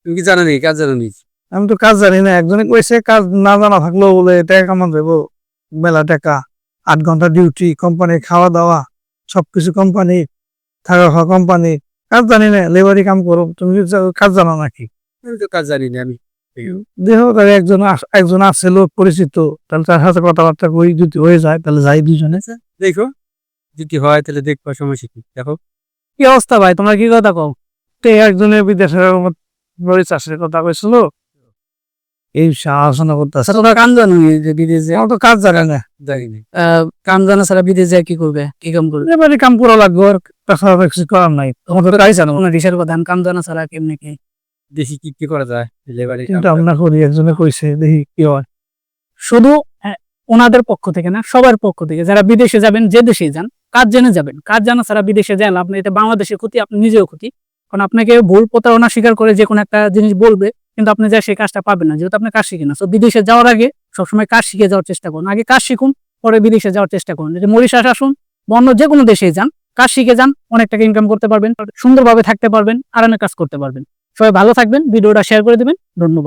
তুমি কি জানো নি? কাজ জানো নি? আমি তো কাজ জানি না, একজনে কইছে কাজ না জানা থাকলেও বলে টাকা কামান যাবো, মেলা টাকা, 8 ঘন্টা ডিউটি, কোম্পানি খাওয়া দাওয়া সবকিছু কোম্পানি, থাকা খাওয়া কোম্পানি। কাজ জানি না, লেবারি কাম করো, তুমি কি কাজ জানো নাকি? আমি তো কাজ জানি না আমি। দেখো তাহলে একজন আছে লোক পরিচিত, তাহলে তার সাথে কথাবার্তা কই, যদি হয়ে যায় তাহলে যাই দুজনে। দেখো যদি হয় তাহলে দেখবা, সমস্যা কি? দেখো কি অবস্থা ভাই, তোমরা কি কথা কও? তো একজনের বিদেশের মরিচ চাষের কথা কইছিল, এই আলোচনা করতেছে। তোমরা কাম জানো নি যে বিদেশে? আমার তো কাজ জানে না, জানি না। কাম জানা ছাড়া বিদেশে যায় কি করবে, কি কাম করবে? এবারে কাম করা লাগবে, আর তাছাড়া কিছু করার নাই। তোমার তো কাজ জানো, কোনো দেশের কথা কাম জানা ছাড়া কেমনে কি? দেখি কি করা যায়। লেবারি চিন্তা ভাবনা করি, একজনে কইছে দেখি কি হয়। শুধু ওনাদের পক্ষ থেকে না, সবার পক্ষ থেকে যারা বিদেশে যাবেন, যে দেশেই যান, কাজ জেনে যাবেন। কাজ জানা ছাড়া বিদেশে যান আপনি, এতে বাংলাদেশের ক্ষতি, আপনি নিজেও ক্ষতি। কারণ আপনাকে ভুল প্রতারণা স্বীকার করে যে কোনো একটা জিনিস বলবে, কিন্তু আপনি যা সেই কাজটা পাবেন না, যেহেতু আপনি কাজ শিখেন না। তো বিদেশে যাওয়ার আগে সবসময় কাজ শিখে যাওয়ার চেষ্টা করুন। আগে কাজ শিখুন, পরে বিদেশে যাওয়ার চেষ্টা করুন। যদি মরিশাস আসুন, অন্য যে কোনো দেশে যান, কাজ শিখে যান, অনেক টাকা ইনকাম করতে পারবেন, সুন্দরভাবে থাকতে পারবেন, আরামে কাজ করতে পারবেন। সবাই ভালো থাকবেন, ভিডিওটা শেয়ার করে দেবেন। ধন্যবাদ।